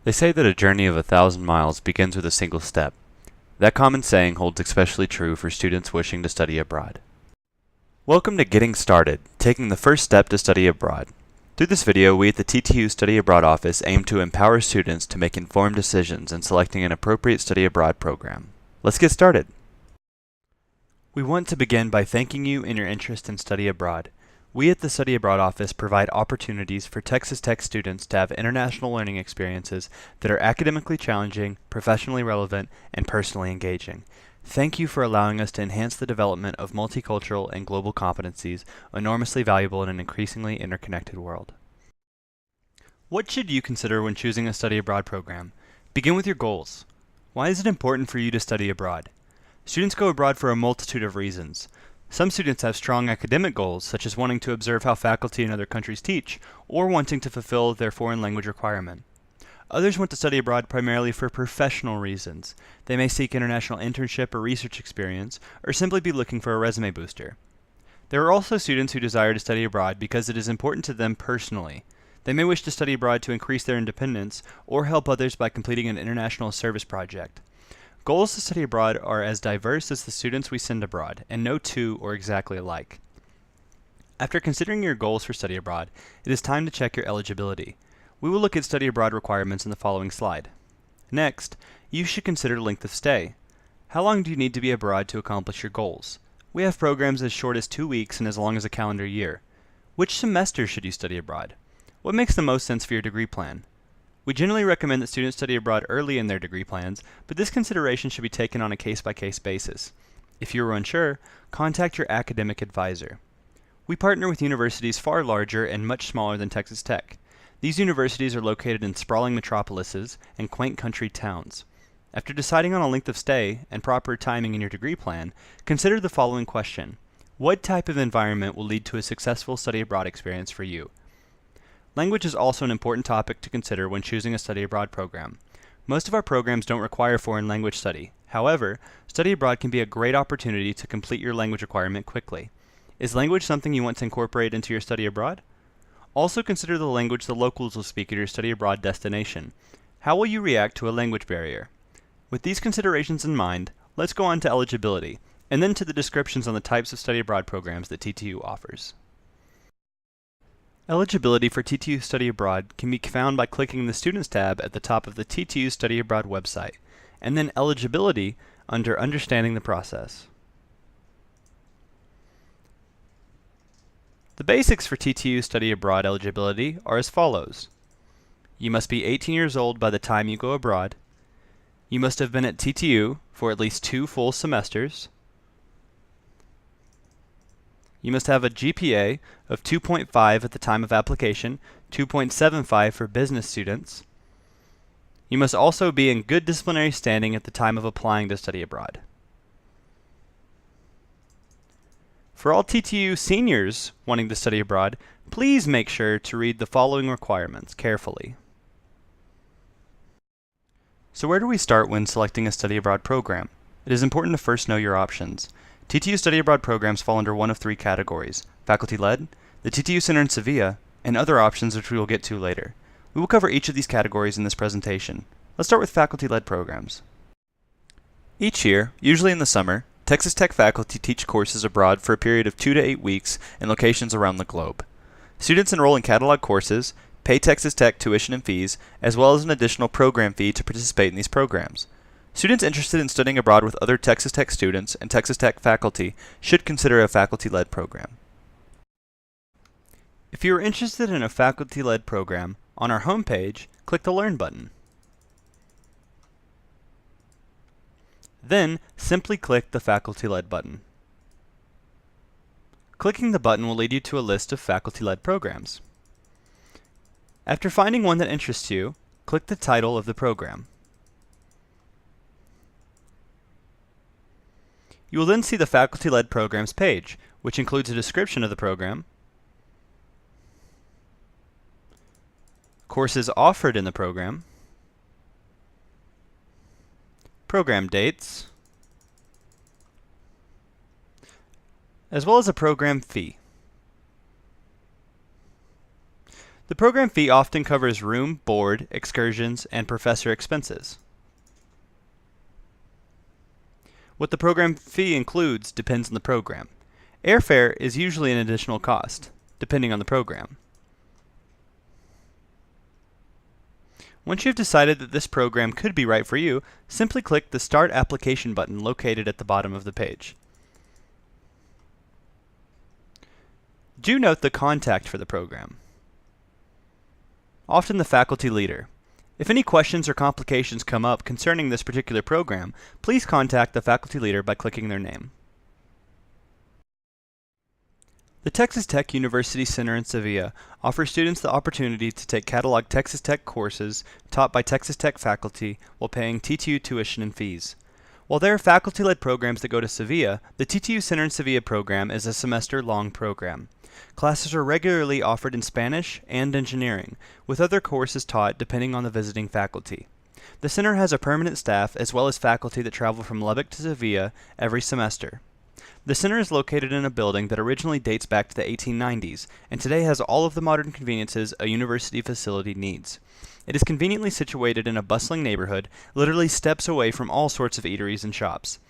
They say that a journey of 1,000 miles begins with a single step. That common saying holds especially true for students wishing to study abroad. Welcome to Getting Started, taking the first step to study abroad. Through this video, we at the TTU Study Abroad office aim to empower students to make informed decisions in selecting an appropriate study abroad program. Let's get started. We want to begin by thanking you in your interest in study abroad. We at the Study Abroad office provide opportunities for Texas Tech students to have international learning experiences that are academically challenging, professionally relevant, and personally engaging. Thank you for allowing us to enhance the development of multicultural and global competencies, enormously valuable in an increasingly interconnected world. What should you consider when choosing a study abroad program? Begin with your goals. Why is it important for you to study abroad? Students go abroad for a multitude of reasons. Some students have strong academic goals, such as wanting to observe how faculty in other countries teach, or wanting to fulfill their foreign language requirement. Others want to study abroad primarily for professional reasons. They may seek international internship or research experience, or simply be looking for a resume booster. There are also students who desire to study abroad because it is important to them personally. They may wish to study abroad to increase their independence, or help others by completing an international service project. Goals to study abroad are as diverse as the students we send abroad, and no two are exactly alike. After considering your goals for study abroad, it is time to check your eligibility. We will look at study abroad requirements in the following slide. Next, you should consider length of stay. How long do you need to be abroad to accomplish your goals? We have programs as short as 2 weeks and as long as a calendar year. Which semester should you study abroad? What makes the most sense for your degree plan? We generally recommend that students study abroad early in their degree plans, but this consideration should be taken on a case-by-case basis. If you are unsure, contact your academic advisor. We partner with universities far larger and much smaller than Texas Tech. These universities are located in sprawling metropolises and quaint country towns. After deciding on a length of stay and proper timing in your degree plan, consider the following question. What type of environment will lead to a successful study abroad experience for you? Language is also an important topic to consider when choosing a study abroad program. Most of our programs don't require foreign language study. However, study abroad can be a great opportunity to complete your language requirement quickly. Is language something you want to incorporate into your study abroad? Also consider the language the locals will speak at your study abroad destination. How will you react to a language barrier? With these considerations in mind, let's go on to eligibility, and then to the descriptions on the types of study abroad programs that TTU offers. Eligibility for TTU Study Abroad can be found by clicking the Students tab at the top of the TTU Study Abroad website, and then Eligibility under Understanding the Process. The basics for TTU Study Abroad eligibility are as follows. You must be 18 years old by the time you go abroad. You must have been at TTU for at least 2 full semesters. You must have a GPA of 2.5 at the time of application, 2.75 for business students. You must also be in good disciplinary standing at the time of applying to study abroad. For all TTU seniors wanting to study abroad, please make sure to read the following requirements carefully. So where do we start when selecting a study abroad program? It is important to first know your options. TTU study abroad programs fall under one of 3 categories: faculty-led, the TTU Center in Sevilla, and other options which we will get to later. We will cover each of these categories in this presentation. Let's start with faculty-led programs. Each year, usually in the summer, Texas Tech faculty teach courses abroad for a period of 2 to 8 weeks in locations around the globe. Students enroll in catalog courses, pay Texas Tech tuition and fees, as well as an additional program fee to participate in these programs. Students interested in studying abroad with other Texas Tech students and Texas Tech faculty should consider a faculty-led program. If you are interested in a faculty-led program, on our homepage, click the Learn button. Then, simply click the Faculty-led button. Clicking the button will lead you to a list of faculty-led programs. After finding one that interests you, click the title of the program. You will then see the faculty-led programs page, which includes a description of the program, courses offered in the program, program dates, as well as a program fee. The program fee often covers room, board, excursions, and professor expenses. What the program fee includes depends on the program. Airfare is usually an additional cost, depending on the program. Once you've decided that this program could be right for you, simply click the Start Application button located at the bottom of the page. Do note the contact for the program. Often the faculty leader. If any questions or complications come up concerning this particular program, please contact the faculty leader by clicking their name. The Texas Tech University Center in Sevilla offers students the opportunity to take catalog Texas Tech courses taught by Texas Tech faculty while paying TTU tuition and fees. While there are faculty-led programs that go to Sevilla, the TTU Center in Sevilla program is a semester-long program. Classes are regularly offered in Spanish and engineering, with other courses taught depending on the visiting faculty. The center has a permanent staff as well as faculty that travel from Lubbock to Sevilla every semester. The center is located in a building that originally dates back to the 1890s, and today has all of the modern conveniences a university facility needs. It is conveniently situated in a bustling neighborhood, literally steps away from all sorts of eateries and shops.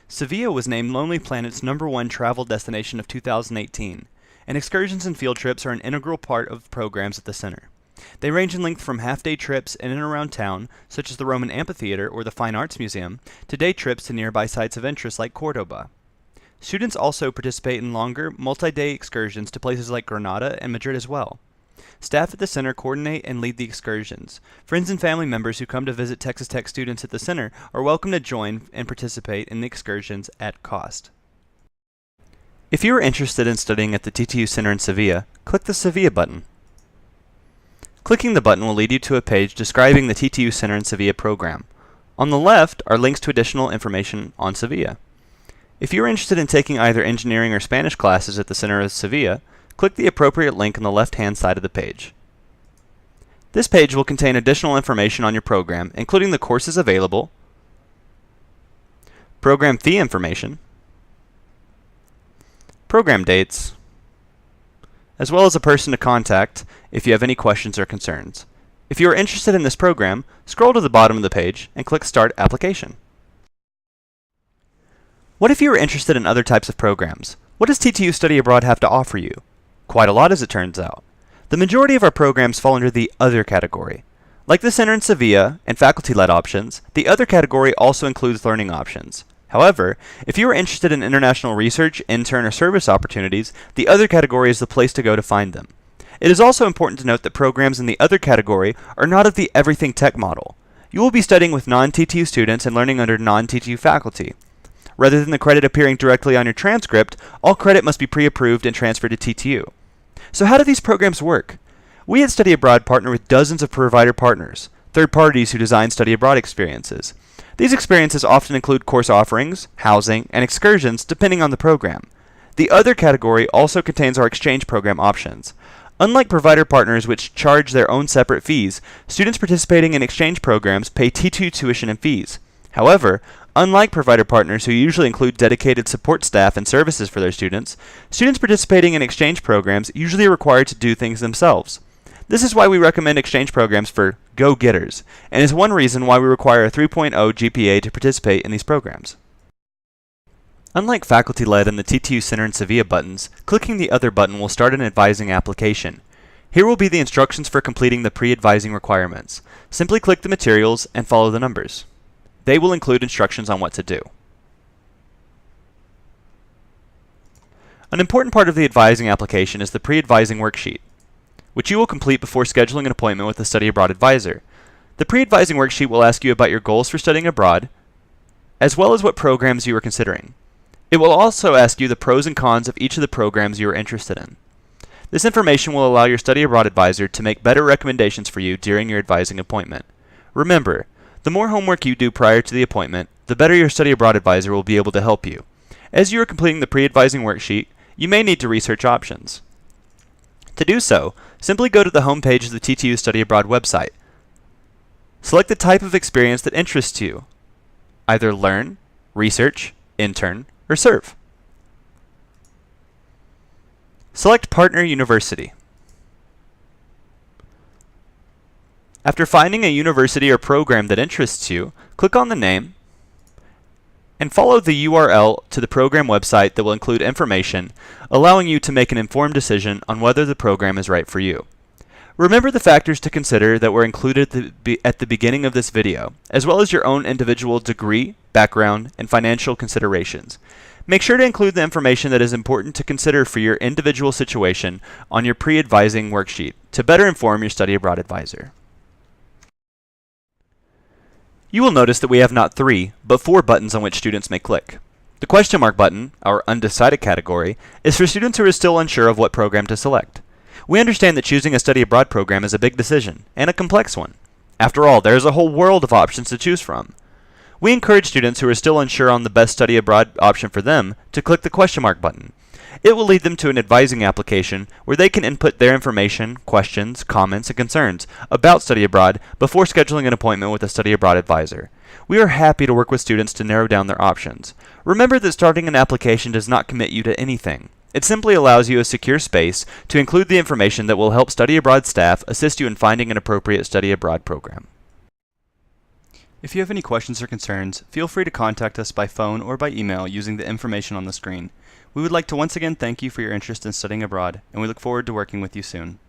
Sevilla was named Lonely Planet's #1 travel destination of 2018, and excursions and field trips are an integral part of programs at the center. They range in length from half-day trips in and around town, such as the Roman Amphitheater or the Fine Arts Museum, to day trips to nearby sites of interest like Cordoba. Students also participate in longer, multi-day excursions to places like Granada and Madrid as well. Staff at the center coordinate and lead the excursions. Friends and family members who come to visit Texas Tech students at the center are welcome to join and participate in the excursions at cost. If you are interested in studying at the TTU Center in Sevilla, click the Sevilla button. Clicking the button will lead you to a page describing the TTU Center in Sevilla program. On the left are links to additional information on Sevilla. If you are interested in taking either engineering or Spanish classes at the Center of Sevilla, click the appropriate link on the left-hand side of the page. This page will contain additional information on your program, including the courses available, program fee information, program dates, as well as a person to contact if you have any questions or concerns. If you are interested in this program, scroll to the bottom of the page and click Start Application. What if you are interested in other types of programs? What does TTU Study Abroad have to offer you? Quite a lot, as it turns out. The majority of our programs fall under the Other category. Like the Center in Sevilla and faculty-led options, the Other category also includes learning options. However, if you are interested in international research, intern, or service opportunities, the Other category is the place to go to find them. It is also important to note that programs in the Other category are not of the Everything Tech model. You will be studying with non-TTU students and learning under non-TTU faculty. Rather than the credit appearing directly on your transcript, all credit must be pre-approved and transferred to TTU. So how do these programs work? We at Study Abroad partner with dozens of provider partners, third parties who design study abroad experiences. These experiences often include course offerings, housing, and excursions depending on the program. The Other category also contains our exchange program options. Unlike provider partners which charge their own separate fees, students participating in exchange programs pay TTU tuition and fees. However, unlike provider partners who usually include dedicated support staff and services for their students, students participating in exchange programs usually are required to do things themselves. This is why we recommend exchange programs for go-getters, and is one reason why we require a 3.0 GPA to participate in these programs. Unlike faculty-led and the TTU Center in Sevilla buttons, clicking the Other button will start an advising application. Here will be the instructions for completing the pre-advising requirements. Simply click the materials and follow the numbers. They will include instructions on what to do. An important part of the advising application is the pre-advising worksheet, which you will complete before scheduling an appointment with a study abroad advisor. The pre-advising worksheet will ask you about your goals for studying abroad, as well as what programs you are considering. It will also ask you the pros and cons of each of the programs you are interested in. This information will allow your study abroad advisor to make better recommendations for you during your advising appointment. Remember, the more homework you do prior to the appointment, the better your study abroad advisor will be able to help you. As you are completing the pre-advising worksheet, you may need to research options. To do so, simply go to the home page of the TTU Study Abroad website. Select the type of experience that interests you. Either learn, research, intern, or serve. Select Partner University. After finding a university or program that interests you, click on the name and follow the URL to the program website that will include information, allowing you to make an informed decision on whether the program is right for you. Remember the factors to consider that were included at the beginning of this video, as well as your own individual degree, background, and financial considerations. Make sure to include the information that is important to consider for your individual situation on your pre-advising worksheet to better inform your study abroad advisor. You will notice that we have not 3, but 4 buttons on which students may click. The question mark button, our undecided category, is for students who are still unsure of what program to select. We understand that choosing a study abroad program is a big decision, and a complex one. After all, there is a whole world of options to choose from. We encourage students who are still unsure on the best study abroad option for them to click the question mark button. It will lead them to an advising application where they can input their information, questions, comments, and concerns about study abroad before scheduling an appointment with a study abroad advisor. We are happy to work with students to narrow down their options. Remember that starting an application does not commit you to anything. It simply allows you a secure space to include the information that will help study abroad staff assist you in finding an appropriate study abroad program. If you have any questions or concerns, feel free to contact us by phone or by email using the information on the screen. We would like to once again thank you for your interest in studying abroad, and we look forward to working with you soon.